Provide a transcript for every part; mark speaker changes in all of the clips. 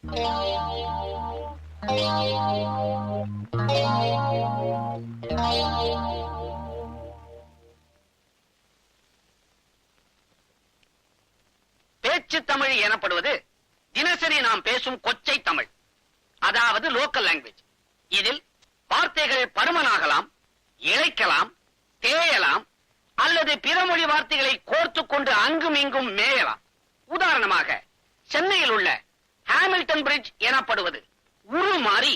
Speaker 1: பேச்சு தமிழ் எனப்படுவது தினசரி நாம் பேசும் கொச்சை தமிழ், அதாவது லோக்கல் லாங்குவேஜ். இதில் வார்த்தைகள் பருமனாகலாம், இழைக்கலாம், தேயலாம் அல்லது பிற மொழி வார்த்தைகளை கோர்த்துக் கொண்டு அங்கும் இங்கும் மேயலாம். உதாரணமாக, சென்னையில் உள்ள ஹாமில்டன் பிரிட்ஜ் எனப்படுவது உருமாறி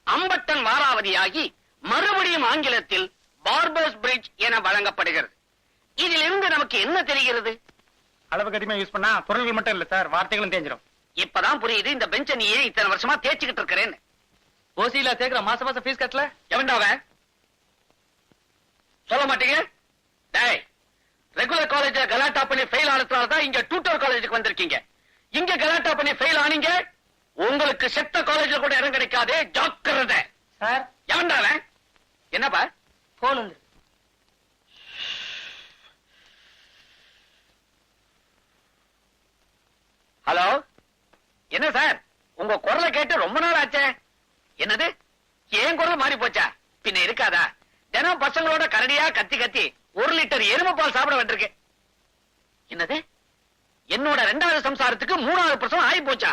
Speaker 1: அம்பட்டன் வாராவதியாகி மறுபடியும் ஆங்கிலத்தில் பார்பர்ஸ் பிரிட்ஜ் என வழங்கப்படுகிறது. இதிலிருந்து நமக்கு என்ன தெரிகிறது?
Speaker 2: அளவுக்கு அதிகமா யூஸ் பண்ணா பொருள்கள் மட்டும் இல்ல சார், வார்த்தைகளும் தேஞ்சிரும்.
Speaker 1: இப்பதான் புரியுது இந்த பெஞ்ச நீ ஏன் இத்தனை வருஷமா தேய்ச்சிக்கிட்டு இருக்கிறேன்னு.
Speaker 2: ஓசியில சேர்க்கிற மாசம் மாசம் ஃபீஸ் கட்டல
Speaker 1: எவன்டாவ சொல்ல மாட்டீங்க? டேய், ரெகுலர் காலேஜ் கலாட்டா பண்ணி ஃபெயில் ஆனதுனாலதான் இங்க டியூட்டர் காலேஜுக்கு வந்திருக்கீங்க. இங்க கலாட்டா பண்ணி ஃபெயில் ஆனீங்க, உங்களுக்கு செத்த காலேஜ்ல கூட இடம் கிடைக்காதே, ஜாக்கிரதை.
Speaker 2: சார்
Speaker 1: எவன்டாவ? என்னப்பா
Speaker 2: போன் வந்து?
Speaker 1: ஹலோ, என்ன சார், உங்க குரலை கேட்டு ரொம்ப நாள் ஆச்சே. என்னது, ஏன் குரல் மாறி போச்சா? பின்ன இருக்காதா? தினம் பசங்களோட கரடியா கத்தி கத்தி 1 லிட்டர் எருமை பால் சாப்பிட வேண்டியிருக்கு. என்னது, என்னோட 2வது சம்சாரத்துக்கு 3வது பிரசவம் ஆகி போச்சா?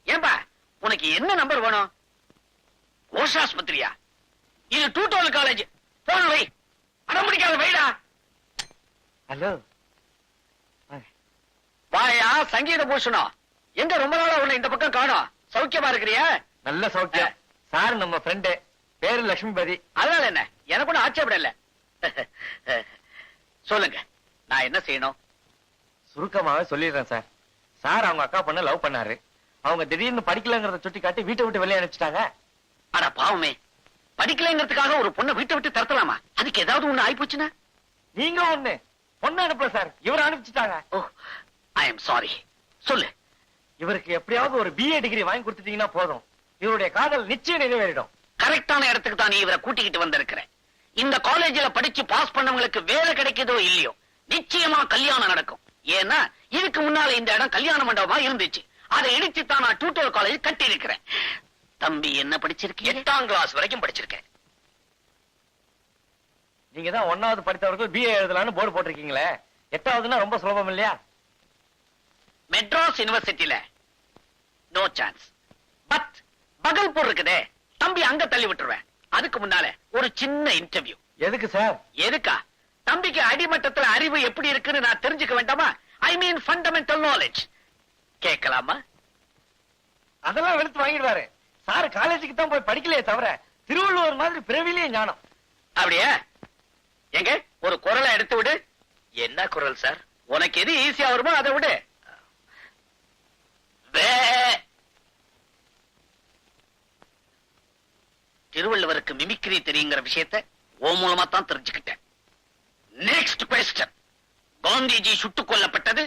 Speaker 1: ஏன்பா, உனக்கு என்ன நம்பர் வேணும்? கோஷாஸ்பத்திரியா? இது டூட்டோல் காலேஜ். போன வை, அடம்பிடிக்காத வைடா.
Speaker 2: ஹலோ
Speaker 1: வாயா சங்கீத பூஷணம், எங்க ரொம்ப நாளா உன்னை இந்த பக்கம் காணோம். சௌக்கியமா இருக்கிறியா?
Speaker 2: நல்ல சௌக்கியம் சார். நம்ம ஃப்ரெண்டு பேரு லட்சுமிபதி.
Speaker 1: அதனால என்ன, எனக்கு ஒன்னும் ஆட்சேபம் இல்ல. சொல்லுங்க, நான் என்ன செய்யணும்?
Speaker 2: சுருக்கமாவே சொல்லிடுறேன் சார். சார் அவங்க அக்கா பொண்ணு லவ் பண்ணாரு. அவங்க திடீர்னு படிக்கலங்கிறத சுட்டி காட்டி வீட்டை விட்டு வெளியே அனுப்பிச்சிட்டாங்க.
Speaker 1: அட பாவமே, படிக்கலைங்கிறதுக்காக ஒரு பொண்ணை வீட்டை விட்டு தரத்தலாமா? அதுக்கு ஏதாவது ஒண்ணு ஆயிப்போச்சுன்னா?
Speaker 2: நீங்க ஒண்ணு பொண்ணு அனுப்பல சார், இவரை அனுப்பிச்சிட்டாங்க.
Speaker 1: ஓ, ஐ எம் சாரி. சொல்லு.
Speaker 2: இவருக்கு எப்படியாவது ஒரு BA டிகிரி வாங்கி கொடுத்துட்டீங்கன்னா போதும், இவருடைய காதல் நிச்சயம் நிறைவேறிடும்.
Speaker 1: கரெக்டான இடத்துக்கு தான் நீ இவரை கூட்டிக்கிட்டு வந்திருக்கிற. இந்த காலேஜில் படிச்சு பாஸ் பண்ணவங்களுக்கு வேலை கிடைக்குதோ இல்லையோ, நிச்சயமா கல்யாணம் நடக்கும். ஏன்னா இதுக்கு முன்னால இந்த இடம் கல்யாண மண்டபமா இருந்துச்சு. அதை இடிச்சு தான் நான் டியூட்டோர் காலேஜ் கட்டி இருக்கிறேன். தம்பி என்ன படிச்சிருக்கீங்க? 8ஆம் கிளாஸ் வரைக்கும் படிச்சிருக்கேன்.
Speaker 2: நீங்க தான் 1வது படித்தவர்கள் BA எழுதலாம்னு போர்டு போட்டிருக்கீங்களே, 8வதுன்னா ரொம்ப சுலபம் இல்லையா?
Speaker 1: மெட்ராஸ் யூனிவர்சிட்டியில நோ சான்ஸ். பட் பகல்பூர் இருக்குதே, தம்பி அங்க தள்ளி விட்டுருவேன். அதுக்கு முன்னால ஒரு சின்ன இன்டர்வியூ.
Speaker 2: எதுக்கு சார்?
Speaker 1: எதுக்கா? தம்பிக்கு அடிமட்டத்துல அறிவு எப்படி இருக்குன்னு நான் தெரிஞ்சுக்க வேண்டாமா? ஐ மீன் ஃபண்டமெண்டல் நாலேஜ். கேட்கலாமா?
Speaker 2: அதெல்லாம் வெளுத்து வாங்கிடுவாரு. சார் காலேஜுக்கு தான் போய் படிக்கலையே தவிர திருவள்ளுவர் மாதிரி பிறவிலேயே ஞானம்.
Speaker 1: அப்படியே? எங்க ஒரு குரலை எடுத்து விடு. என்ன குரல் சார்? உனக்கு எது ஈஸியா வருமோ அதை விடு. திருவள்ளுவருக்கு மிமிக்ரி தெரியுங்கிற விஷயத்தை ஓ மூலமா தான் தெரிஞ்சுக்கிட்டேன். Next question. காந்திஜி சுட்டுக் கொல்லப்பட்டது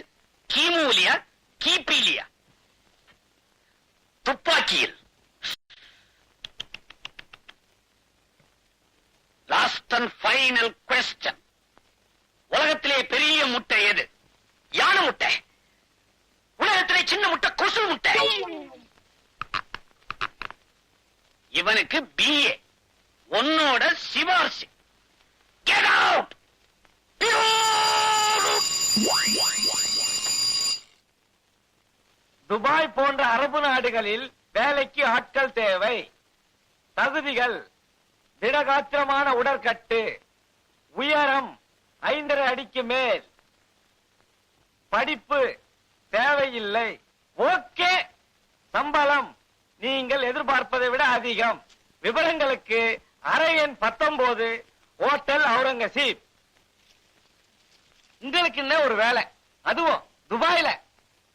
Speaker 1: கிமுலியா கிபிலியா? துப்பாக்கியில். Last and final question. உலகத்திலே பெரிய முட்டை எது? யானை முட்டை. உலகத்திலே சின்ன முட்டை கொசு முட்டை. இவனுக்கு BA, உன்னோட சிபார்சு. Get out!
Speaker 2: துபாய் போன்ற அரபு நாடுகளில் வேலைக்கு ஆட்கள் தேவை. தகுதிகள்: திடகாத்திரமான உடற்கட்டு, உயரம் 5.5 அடிக்கு மேல், படிப்பு தேவையில்லை. ஓகே. சம்பளம் நீங்கள் எதிர்பார்ப்பதை விட அதிகம். விவரங்களுக்கு அறை எண் 19, ஹோட்டல் அவுரங்கசீப். உங்களுக்கு என்ன ஒரு வேலை, அதுவும் துபாயில.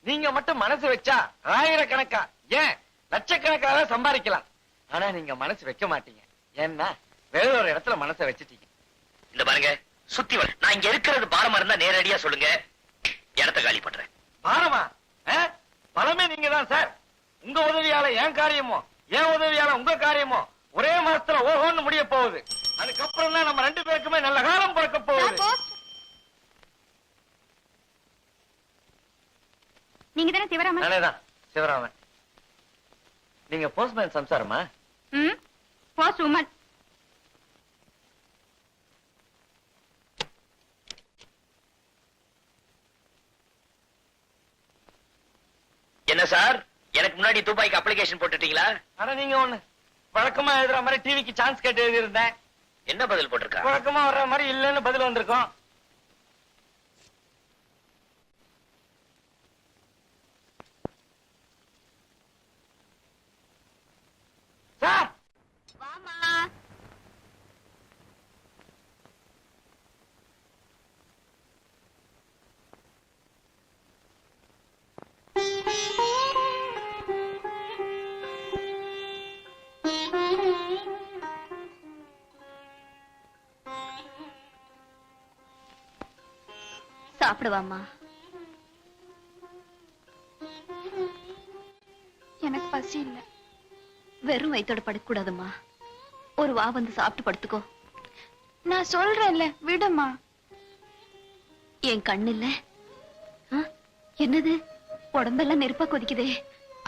Speaker 2: நீங்க மட்டும் மனசு வச்சா ஆயிரக்கணக்கா, ஏன் லட்சக்கணக்காக சம்பாதிக்கலாம். ஆனா நீங்க மனசு வைக்க மாட்டீங்க. ஏன்னா வேற ஒரு இடத்துல மனசை வச்சுட்டீங்க.
Speaker 1: இந்த பாருங்க, சுத்தி வர நான் இங்க இருக்கிறது பாரமா இருந்தா நேரடியா சொல்லுங்க, இடத்த காலி பண்றேன்.
Speaker 2: பாரமா? பலமே நீங்க தான் சார். உங்க உதவியால என் காரியமோ, என் உதவியால உங்க காரியமோ ஒரே மாசத்துல ஓஹோன்னு முடிய போகுது. அதுக்கப்புறம் தான் நம்ம 2 பேருக்குமே நல்ல காலம் பிறக்க போகுது.
Speaker 3: நீங்க தானே சிவராமன்?
Speaker 2: நானேதான் சிவராமன். நீங்க போஸ்ட்மேன் சம்சாரமா?
Speaker 3: Post woman.
Speaker 1: என்ன சார், எனக்கு முன்னாடி துபாய்க்கு அப்ளிகேஷன் போட்டுட்டீங்களா?
Speaker 2: ஆனா நீங்க ஒண்ணு வழக்கமா எழுதுற மாதிரி டிவிக்கு சான்ஸ் கேட்டு எழுதியிருந்தேன்.
Speaker 1: என்ன பதில் போட்டிருக்கா?
Speaker 2: வழக்கமா வர்ற மாதிரி இல்லன்னு பதில் வந்திருக்கோம். சார்
Speaker 3: வாமா. சாப்பிடுவாமா. எனக்கு பசி இல்ல. வெறும் வயித்தோட படுக்க கூடாதுமா. ஒரு வா வந்து சாப்பிட்டு படுத்துக்கோ. நான் சொல்றேன்ல, விடுமா. என் கண்ணு இல்ல. என்னது, உடம்பெல்லாம் நெருப்பா கொதிக்குதே.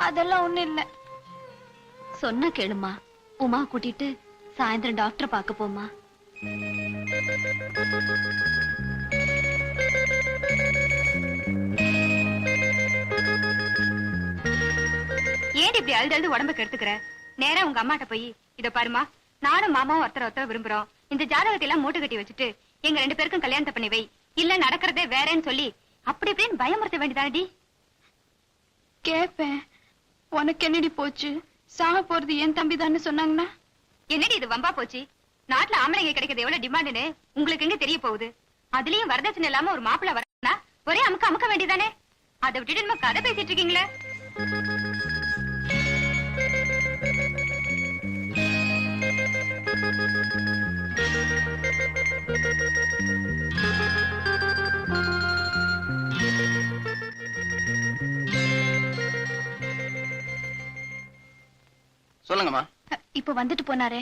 Speaker 3: அதெல்லாம் ஒண்ணு இல்ல. சொன்ன கேளுமா. உமா கூட்டிட்டு சாயந்தரம் டாக்டர் பார்க்க போமா. ஏன் இப்படி அழுது உடம்ப கெடுத்துக்கிற? நேரா உங்க அம்மாட்ட போய், இத பாருமா, நானும் மாமாவும் ஒருத்தர் விரும்புறோம். இந்த ஜாதகத்தை எல்லாம் மூட்டை கட்டி வச்சுட்டு எங்க 2 பேருக்கும் கல்யாணத்தை பண்ணி வை, இல்ல நடக்கிறதே வேறேன்னு சொல்லி அப்படி இப்படின்னு பயமுறுத்த வேண்டியதானடி. கேப்பேன். உனக்கு என்னடி போச்சு? சாக போறது என் தம்பி தானே சொன்னாங்கன்னா என்னடி இது வம்பா போச்சு? நாட்டுல ஆம்பளைங்க கிடைக்கிறது எவ்வளவு டிமாண்டுன்னு உங்களுக்கு எங்க தெரிய போகுது? அதுலயும் வரதட்சணை இல்லாம ஒரு மாப்பிள்ள வரனா ஒரே அமுக்க வேண்டியதானே? அதை விட்டுட்டு நம்ம கதை பேசிட்டு இருக்கீங்களே.
Speaker 4: சொல்லுங்கம்மா.
Speaker 3: இப்ப வந்துட்டு போனாரே,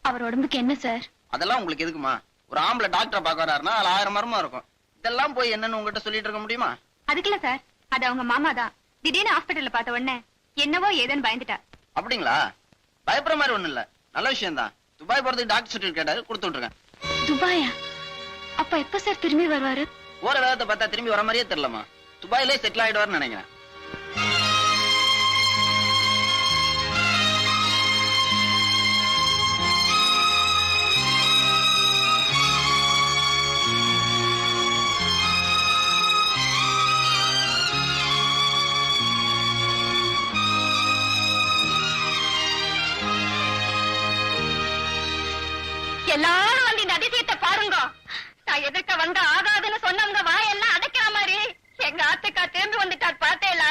Speaker 3: அவர் உடம்புக்கு என்ன சார்?
Speaker 4: அதெல்லாம் உங்களுக்கு எதுக்குமா? ஒரு ஆம்பளை டாக்டரை பார்க்க வராருன்னா அதுல 1000 மரமா இருக்கும். இதெல்லாம் போய் என்னன்னு உங்ககிட்ட சொல்லிட்டு இருக்க முடியுமா?
Speaker 3: அதுக்குல சார், அது அவங்க மாமா தான். திடீர்னு ஹாஸ்பிட்டல்ல பார்த்த உடனே என்னவோ ஏதோன்னு பயந்துட்டா.
Speaker 4: அப்படிங்களா? பயப்படுற மாதிரி ஒண்ணு இல்ல, நல்ல விஷயம் தான். துபாய் போறதுக்கு டாக்டர் சர்டிபிகேட் கேட்டாரு, கொடுத்து விட்டுருக்கேன்.
Speaker 3: துபாயா? அப்ப எப்ப சார் திரும்பி வருவாரு?
Speaker 4: போற வேகத்தை பார்த்தா திரும்பி வர மாதிரியே தெரியலமா. துபாயிலே செட்டில் ஆயிடுவாருன்னு நினைக்கிறேன்.
Speaker 3: எல்லாரும் வந்து இந்த அதிசயத்தை பாருங்க. நான் எதிர்க்க வந்த ஆகாதுன்னு சொன்னவங்க வாயெல்லாம் அடைக்கிற மாதிரி எங்க ஆத்துக்கா திரும்பி வந்துட்டார். பார்த்தேலா?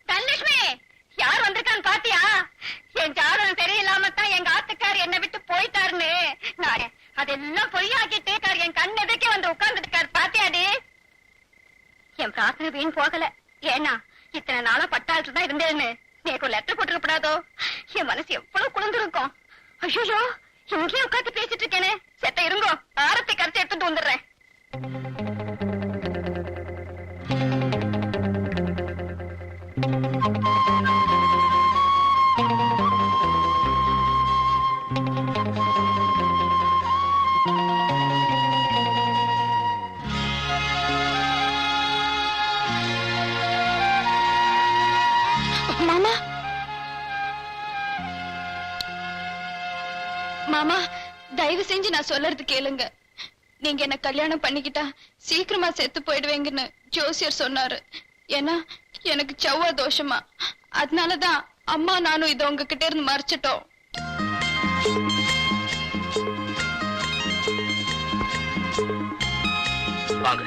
Speaker 3: தனலட்சுமி, யார் வந்திருக்கான்னு பாத்தியா? என் ஜாதகம் சரியில்லாம தான் எங்க ஆத்துக்கார் என்னை விட்டு போயிட்டாருன்னு நான் அதெல்லாம் பொய்யாக்கிட்டு என் கண் எதுக்கே வந்து உட்கார்ந்துருக்காரு. பாத்தியாடி? என் பிரார்த்தனை வீண் போகல. ஏன்னா இத்தனை நாளா பட்டாளத்துல தான் இருந்தேன்னு எனக்கு லெட்டர் போட்டுருப்படாதோ? என் மனசு எவ்வளவு குளிர்ந்திருக்கும். ஐயோ, இங்கேயும் உட்காந்து பேசிட்டு இருக்கேனே. செத்த இருங்கோ, ஆரத்தை கரைச்சி எடுத்துட்டு வந்துடுறேன். மாமா, மாமா, தயவு செஞ்சு நான் சொல்றது கேளுங்க. நீங்க என்ன கல்யாணம் பண்ணிக்கிட்டா சீக்கிரமா செத்து போயிடுவீங்கன்னு ஜோசியர் சொன்னாரு. ஏன்னா எனக்கு செவ்வா தோஷமா. அதனாலதான் அம்மா நானும் இதை உங்ககிட்ட இருந்து மறைச்சிட்டோம்.
Speaker 1: வாங்க.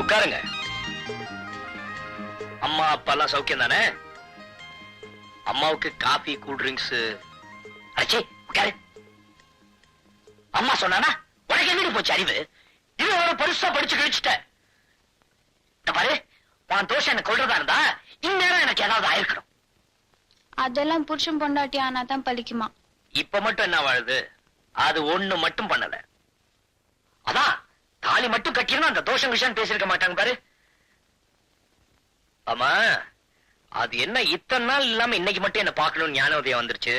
Speaker 1: உட்காருங்க. அம்மா அப்பா எல்லாம் சௌக்கியம் தானே? அம்மாவுக்கு காபி கூல் ட்ரிங்க்ஸ். அச்சே, உட்காரு. அம்மா சொன்னானா உனக்கு எங்கிட்டு போச்சு அறிவு? இது ஒரு பெருசா படிச்சு கழிச்சுட்ட. பாரு, உன் தோஷம் எனக்கு கொள்றதா இருந்தா இந்நேரம் எனக்கு ஏதாவது ஆயிருக்கணும்.
Speaker 3: அதெல்லாம் புருஷன் பொண்டாட்டி ஆனா தான் பலிக்குமா?
Speaker 1: இப்ப மட்டும் என்ன வாழுது? அது ஒண்ணு மட்டும் பண்ணல. அதான் தாலி மட்டும் கட்டினா அந்த தோஷம் விஷயம் பேசிருக்க மாட்டாங்க பாரு. ஆமா, அது என்ன இத்தனை நாள் இல்லாம இன்னைக்கு மட்டும் என்ன பாக்கணும்னு ஞானோதயம் வந்துருச்சு?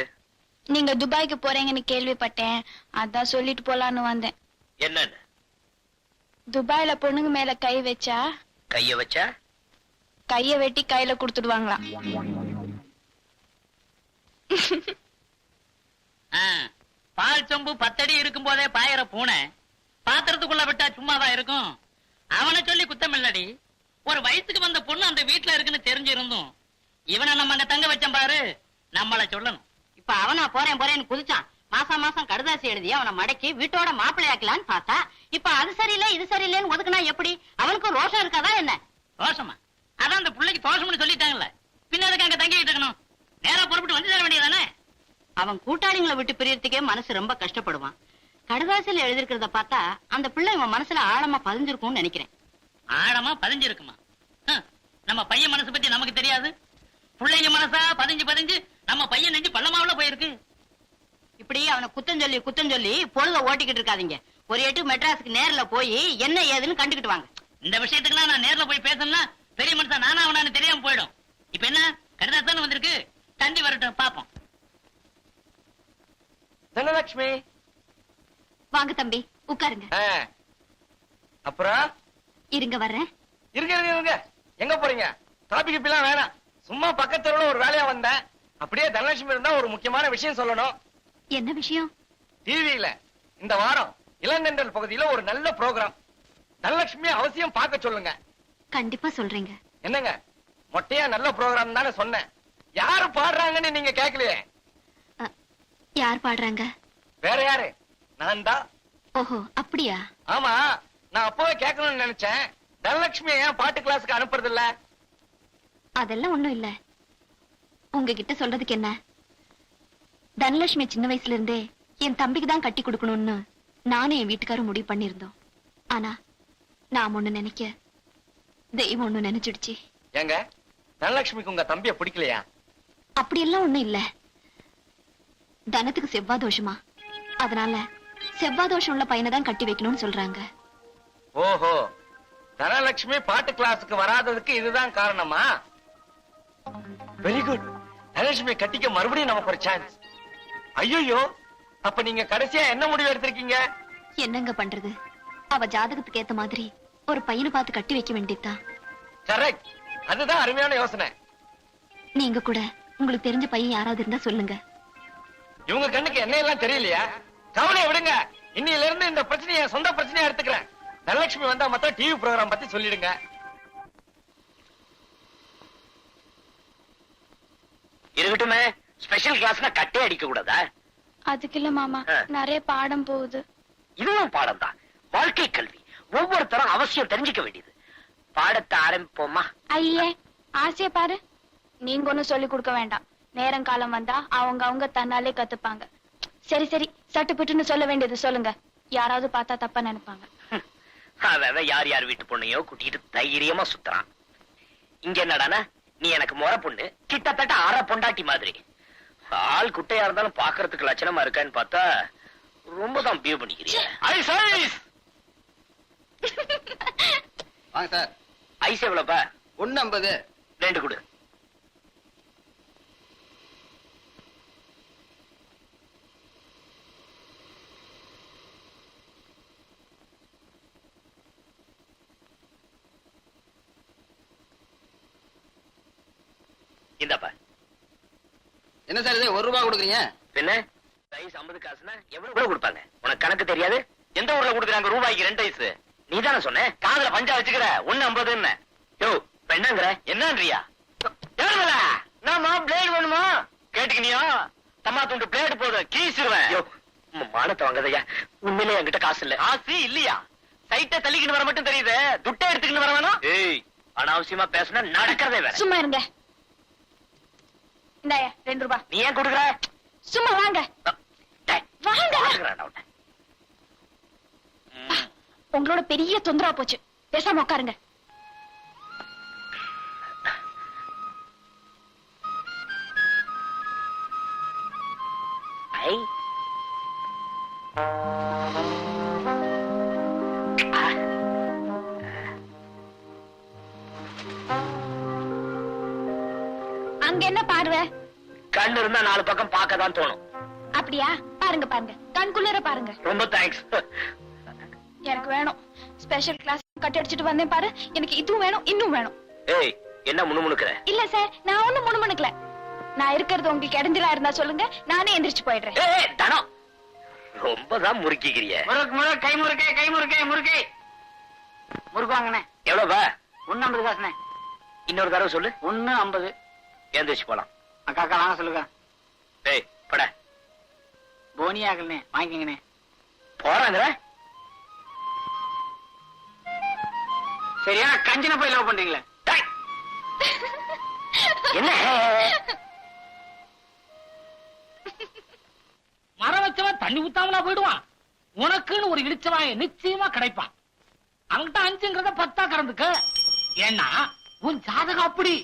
Speaker 3: நீங்க துபாய்க்கு போறீங்கன்னு கேள்விப்பட்டேன், அதான் சொல்லிட்டு போலான்னு வந்தேன்.
Speaker 1: என்னன்னு?
Speaker 3: துபாயில பொண்ணுங்க மேல கை வச்சா
Speaker 1: கைய வச்சா
Speaker 3: கைய வெட்டி கையில குடுத்துடுவாங்களாம்.
Speaker 5: பால் சொம்பு 10 அடி இருக்கும் போதே பாயிர பூனை பாத்திரத்துக்குள்ள விட்டா சும்மாதான் இருக்கும். அவனை சொல்லி குத்தம் இல்லடி. ஒரு வயசுக்கு வந்த பொண்ணு அந்த வீட்டுல இருக்குன்னு தெரிஞ்சிருந்தும் இவனை நம்ம அங்க தங்க வச்சோம் பாரு, நம்மள சொல்லணும்.
Speaker 6: இப்ப அவனா போறேன் போறேன்னு குதிச்சான். மாசம் மாசம் கடுதாசி எழுதி அவனை மடக்கி வீட்டோட மாப்பிள்ளையாக்கலான்னு பார்த்தா, இப்ப அது சரியில்லை இது சரியில்லைன்னு ஒதுக்குனா எப்படி? அவனுக்கு ரோஷம் இருக்காதா என்ன?
Speaker 5: தோஷமா? அதான் அந்த பிள்ளைக்கு தோஷம்னு சொல்லிட்டாங்கல்ல, பின்ன அதுக்கு அங்க தங்கிட்டு இருக்கணும். நேரா புறப்பட்டு வந்து தர வேண்டியதானே?
Speaker 6: அவன் கூட்டாளிங்களை விட்டு பிரியறதுக்கே மனசு ரொம்ப கஷ்டப்படுவான். கடுதாசியில எழுதிருக்கிறத பார்த்தா அந்த பிள்ளை இவன் மனசுல ஆழமா பதிஞ்சிருக்கும்னு நினைக்கிறேன்.
Speaker 5: ஆழமா பதிஞ்சிருக்குமா? நம்ம பையன் மனசு பத்தி நமக்கு தெரியாது. பிள்ளைங்க மனசா பதிஞ்சு பதிஞ்சு நம்ம பையன் நெஞ்சு பள்ளமாவுல போயிருக்கு.
Speaker 6: இப்படி அவனை குத்தம் சொல்லி பொழுத ஓட்டிக்கிட்டு இருக்காதீங்க. ஒரு எட்டு மெட்ராஸுக்கு நேர்ல போய் என்ன ஏதுன்னு கண்டுக்கிட்டு வாங்க.
Speaker 5: இந்த விஷயத்துக்குலாம் நான் நேர்ல போய் பேசணும்னா பெரிய மனுஷன் நானா அவனான்னு தெரியாம போயிடும். இப்ப என்ன கடிதாசம் வந்திருக்கு, தந்தி வரட்டும் பாப்போம்.
Speaker 2: தனலட்சுமி,
Speaker 3: வாங்க தம்பி, உட்காருங்க.
Speaker 2: அப்புறம்
Speaker 3: இருங்க வர்றேன்.
Speaker 2: இருங்க, எங்க போறீங்க? காபி கிப்பிலாம் வேணாம். சும்மா பக்கத்துல ஒரு வேலையா வந்தேன். அப்படியே தனலட்சுமி இருந்தா ஒரு முக்கியமான விஷயம் சொல்லணும்.
Speaker 3: என்ன விஷயம்?
Speaker 2: டிவியில இந்த வாரம் இளங்கண்டல் பகுதியில ஒரு நல்ல ப்ரோக்ராம். தனலட்சுமி அவசியம் பார்க்க சொல்லுங்க.
Speaker 3: கண்டிப்பா சொல்றீங்க.
Speaker 2: என்னங்க மொட்டையா நல்ல ப்ரோக்ராம் தானே சொன்னேன். யாரு பாடுறாங்கன்னு நீங்க கேட்கலையே.
Speaker 3: யார் பாடுறாங்க?
Speaker 2: வேற யாரு? நான் தான்.
Speaker 3: ஓஹோ, அப்படியா?
Speaker 2: ஆமா, நான் அப்பவே கேட்கணும்னு நினைச்சேன். தனலட்சுமி ஏன் பாட்டு கிளாஸுக்கு அனுப்புறது இல்ல?
Speaker 3: அதெல்லாம் ஒண்ணும் இல்ல. உங்ககிட்ட சொல்றதுக்கு என்ன? தனலட்சுமி சின்ன வயசுல இருந்தே என் தம்பிக்கு தான் கட்டி கொடுக்கணும்னு நானும் என் வீட்டுக்காரும் முடிவு பண்ணிருந்தோம். ஆனா நான் ஒண்ணு நினைக்க தெய்வம் ஒண்ணு நினைச்சிடுச்சு.
Speaker 2: ஏங்க, தனலட்சுமிக்கு உங்க தம்பிய பிடிக்கலையா?
Speaker 3: அப்படியெல்லாம் ஒண்ணும் இல்ல. தனத்துக்கு செவ்வாய் தோஷமா, அதனால செவ்வாய் தோஷம் உள்ள பையனை தான் கட்டி வைக்கணும்னு சொல்றாங்க.
Speaker 2: ஓஹோ, தனலட்சுமி பாட்டு கிளாஸுக்கு வராததுக்கு இதுதான் காரணமா? Very good. தனலட்சுமி கட்டிக்க மறுபடியும் நமக்கு ஒரு சான்ஸ். ஐயோ, அப்ப நீங்க கடைசியா என்ன முடிவு எடுத்திருக்கீங்க?
Speaker 3: என்னங்க பண்றது, அவ ஜாதகத்துக்கு ஏத்த மாதிரி ஒரு பையனை பார்த்து கட்டி வைக்க வேண்டியதுதான்.
Speaker 2: கரெக்ட், அதுதான் அருமையான யோசனை.
Speaker 3: நீங்க கூட உங்களுக்கு தெரிஞ்ச பையன் யாராவது இருந்தா சொல்லுங்க.
Speaker 2: இவங்க கண்ணுக்கு என்ன எல்லாம் தெரியலையா? கவலையை விடுங்க. இன்னில இருந்து இந்த பிரச்சனையை சொந்த பிரச்சனையா எடுத்துக்கிறேன். தனலட்சுமி வந்தா மொத்தம் டிவி ப்ரோகிராம் பத்தி சொல்லிடுங்க.
Speaker 1: இருக்கட்டுமே, ஸ்பெஷல் கிளாஸ்னா கட்டே அடிக்க கூடாதா?
Speaker 3: அதுக்கு இல்ல மாமா, நிறைய பாடம் போகுது.
Speaker 1: இதுவும் பாடம் தான். வாழ்க்கை கல்வி ஒவ்வொருத்தரும் அவசியம் தெரிஞ்சுக்க வேண்டியது. பாடத்தை ஆரம்பிப்போமா?
Speaker 3: ஐயே, ஆசைய பாரு. நீங்க ஒண்ணும் சொல்லி கொடுக்க வேண்டாம். நேரம் காலம் வந்தா அவங்க தன்னாலே கத்துப்பாங்க. சரி சரி, சட்டு புட்டுன்னு சொல்ல வேண்டியது சொல்லுங்க. யாராவது பார்த்தா தப்பா நினைப்பாங்க.
Speaker 1: அவன் யார் யார் வீட்டு பொண்ணையோ கூட்டிட்டு தைரியமா சுத்துறான். இங்க என்னடானா, நீ எனக்கு முறை பொண்ணு, கிட்டத்தட்ட அரை பொண்டாட்டி மாதிரி. ஆள் குட்டையா இருந்தாலும் பாக்குறதுக்கு லட்சணமா இருக்கான்னு பார்த்தா ரொம்பதான் பியூ பண்ணிக்கிறீங்க. ஐஸ் ஐஸ்
Speaker 4: வாங்க சார்.
Speaker 1: ஐஸ் எவ்வளவுப்பா?
Speaker 4: 1.50.
Speaker 1: 2 கொடு. இந்தப்பா.
Speaker 4: என்ன சார் இது 1 ரூபாய் கொடுக்குறீங்க?
Speaker 1: பின்ன ஐஸ் 50 காசுனா எவ்வளவு கொடுப்பாங்க? உனக்கு கணக்கு தெரியாது? எந்த ஊர்ல கொடுக்குறாங்க ரூபாய்க்கு 2 ஐஸ்? நீ தானே சொன்ன காதுல பஞ்சா வச்சுக்கிற 1.50. யோ பெண்ணாங்கிற என்னன்றியா? நாம பிளேடு வேணுமா கேட்டுக்கினியா? தம்மா துண்டு பிளேடு போத கீசிடுவேன். யோ மானத்தை வாங்கதையா, உண்மையிலே என்கிட்ட காசு இல்ல. காசு இல்லையா? சைட்டை தள்ளிக்கிட்டு வர மட்டும் தெரியுது, துட்டை எடுத்துக்கிட்டு வர வேணும். ஏய், அனாவசியமா பேசினா நடக்கிறதே வேற.
Speaker 3: சும்மா இருங்க. இந்தாயா 2 ரூபாய்.
Speaker 1: நீ ஏன் கொடுக்குற?
Speaker 3: சும்மா வாங்க வாங்க. உங்களோட பெரிய தொந்தரவா போச்சு, பேசாம உட்காருங்க. அங்க என்ன பார்வை?
Speaker 1: கண்ணு இருந்தா 4 பக்கம் பார்க்க தான் தோணும்.
Speaker 3: அப்படியா? பாருங்க பாருங்க, கண்குள்ளர பாருங்க.
Speaker 1: ரொம்ப தேங்க்ஸ்.
Speaker 3: எனக்கு வேணும். ஸ்பெஷல் கிளாஸ் கட் அடிச்சிட்டு வந்தேன் பாரு. எனக்கு இதுவும் வேணும், இன்னும் வேணும்.
Speaker 1: ஏய், என்ன முணுமுணுக்குற?
Speaker 3: இல்ல சார், நான் ஒண்ணும் முணுமுணுக்கல. நான் இருக்கிறது உங்களுக்கு இடைஞ்சலா இருந்தா சொல்லுங்க, நானே எந்திரிச்சு போயிடுறேன்.
Speaker 1: ஏய் தனம், ரொம்ப தான் முறுக்கிக்கிறிய.
Speaker 2: கை முறுக்கை முறுக்கு வாங்கண்ணே.
Speaker 1: எவ்வளவுப்பா?
Speaker 2: 150 காசுண்ணே.
Speaker 1: இன்னொரு தடவை சொல்லு.
Speaker 2: 150.
Speaker 1: எந்திரிச்சு போலாம்.
Speaker 2: அக்கா வாங்க சொல்லுங்க.
Speaker 1: ஏய் பட
Speaker 2: போனியாக்கண்ணே, வாங்கிக்கங்கண்ணே.
Speaker 1: போறாங்கிற.
Speaker 2: சரியா கஞ்சின போய் லவ் பண்றீங்களே.
Speaker 1: டேய். என்ன
Speaker 5: மரம் வச்சவன் தண்ணி ஊத்தாமலா போயிடுவான். உனக்குன்னு ஒரு இழிச்சவாய நிச்சயமா கிடைப்பான். அவன்கிட்ட 5ங்கிறத 10 கறந்துக்க. ஏன்னா உன் ஜாதகம் அப்படி.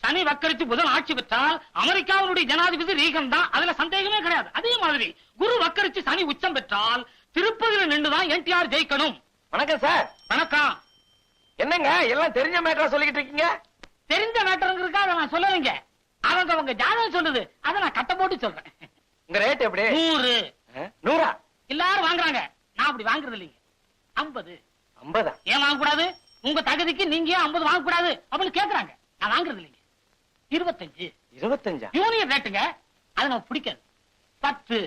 Speaker 5: சனி வக்கரித்து புதன் ஆட்சி பெற்றால் அமெரிக்காவுடைய ஜனாதிபதி ரீகன் தான், அதுல சந்தேகமே கிடையாது. அதே மாதிரி குரு வக்கரிச்சு சனி உச்சம் பெற்றால் திருப்பதியில நின்றுதான் என்டிஆர் ஜெயிக்கணும்.
Speaker 2: வணக்கம் சார்.
Speaker 5: வணக்கம்.
Speaker 2: என்னங்க எல்லாம் தெரிஞ்ச மேட்டரா சொல்லிக்கிட்டு இருக்கீங்க?
Speaker 5: தெரிஞ்ச மேட்டருங்கிறதுக்கா அதை நான் சொல்லலைங்க. அவங்க ஜாதகம் சொல்லுது, அதை நான் கட்ட போட்டு சொல்றேன்.
Speaker 2: உங்க ரேட் எப்படி?
Speaker 5: 100.
Speaker 2: 100?
Speaker 5: எல்லாரும் வாங்குறாங்க, நான் அப்படி வாங்குறது இல்லைங்க. 50.
Speaker 2: 50?
Speaker 5: ஏன் வாங்க கூடாது? உங்க தகுதிக்கு நீங்க ஏன் 50 வாங்க கூடாது அப்படின்னு கேக்குறாங்க. நான் வாங்குறது இல்லைங்க. 25.
Speaker 2: 25?
Speaker 5: யூனியன் ரேட்டுங்க, அது நமக்கு பிடிக்காது. 10.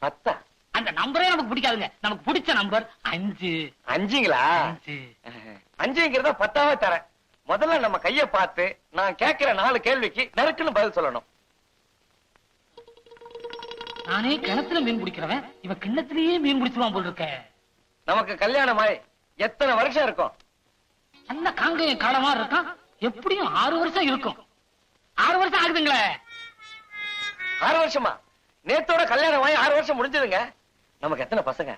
Speaker 2: 10?
Speaker 5: அந்த நம்பரே நமக்கு பிடிக்காதுங்க. நமக்கு பிடிச்ச நம்பர் 5.
Speaker 2: 5ங்களா?
Speaker 5: 5.
Speaker 2: 5ங்கிறத 10ஆவே தரேன். முதல்ல நம்ம கைய பார்த்து நான் கேட்கிற 4 கேள்விக்கு நறுக்குன்னு பதில் சொல்லணும்.
Speaker 5: நானே கிணத்துல மீன் பிடிக்கிறவன், இவன் கிண்ணத்திலேயே மீன் பிடிச்சுவான் போல் இருக்க.
Speaker 2: நமக்கு கல்யாணமாய் எத்தனை வருஷம் இருக்கும்?
Speaker 5: நல்ல காங்கைய காலமா இருக்கான். எப்படியும் 6 வருஷம் இருக்கும். 6 வருஷம் ஆகுதுங்களே.
Speaker 2: 6 வருஷமா? நேத்தோட கல்யாணமாய் 6 வருஷம் முடிஞ்சதுங்க. நமக்கு எத்தனை பசங்க?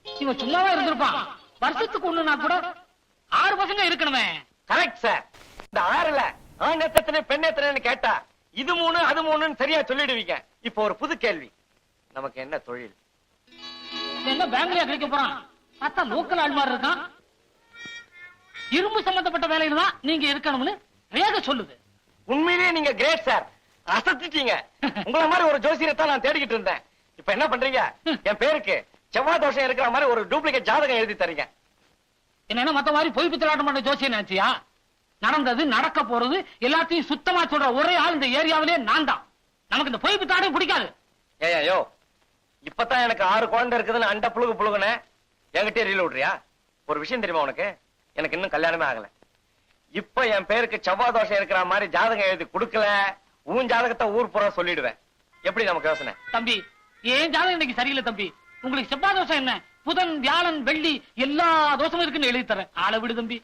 Speaker 5: இவன் சும்மாவா இருந்திருப்பான். வருஷத்துக்கு ஒண்ணுனா கூட 6 பசங்க இருக்கணுமே.
Speaker 2: Correct sir. இந்த 6ல ஆண் எத்தனை பெண் எத்தனைன்னு கேட்டா இது 3 அது 3ன்னு சரியா சொல்லிடுவீங்க. இப்போ ஒரு புது கேள்வி, நமக்கு என்ன தொழில்?
Speaker 5: என்ன பேங்க்லயா கிடைக்க போறான்? பார்த்தா லோக்கல் ஆள் மாதிரி இருக்கான். இரும்பு சம்பந்தப்பட்ட வேலையில தான் நீங்க இருக்கணும்னு வேக சொல்லுது.
Speaker 2: உண்மையிலேயே நீங்க கிரேட் சார், அசத்திட்டீங்க. உங்களை மாதிரி ஒரு ஜோசியத்தை நான் தேடிக்கிட்டு இருந்தேன். இப்ப என்ன பண்றீங்க? என் பேருக்கு செவ்வாய் தோஷம் இருக்கிற மாதிரி ஒரு டூப்ளிகேட் ஜாதகம் எழுதி தரீங்க.
Speaker 5: என்ன மத்த மாதிரி பொய் பித்தலாட்டம் பண்ண ஜோசியம் நினைச்சியா? நடந்தது நடக்க போறது எல்லாத்தையும் சுத்தமா சொல்ற ஒரே ஆள் இந்த ஏரியாவிலே நான் தான். நமக்கு இந்த பொய் பித்தாட்டம் பிடிக்காது.
Speaker 2: ஏயோ இப்பதான் எனக்கு 6 குழந்தை இருக்குதுன்னு அண்ட புழுகுன என்கிட்ட ரீல் விடுறியா? ஒரு விஷயம் தெரியுமா உனக்கு? எனக்கு இன்னும் கல்யாணமே ஆகல. இப்ப என் பேருக்கு செவ்வாய் தோஷம் இருக்கிற மாதிரி ஜாதகம் எழுதி கொடுக்கல, உன் ஜாதகத்தை ஊர் பூரா சொல்லிடுவேன். எப்படி நமக்கு யோசனை?
Speaker 5: தம்பி, ஏன் ஜாதகம் இன்னைக்கு சரியில்லை தம்பி. உங்களுக்கு செவ்வாய் தோஷம் என்ன? புதன், வியாழன், வெள்ளி எல்லா தோஷமும் இருக்குன்னு எழுதி தரேன். ஆளை விடு தம்பி.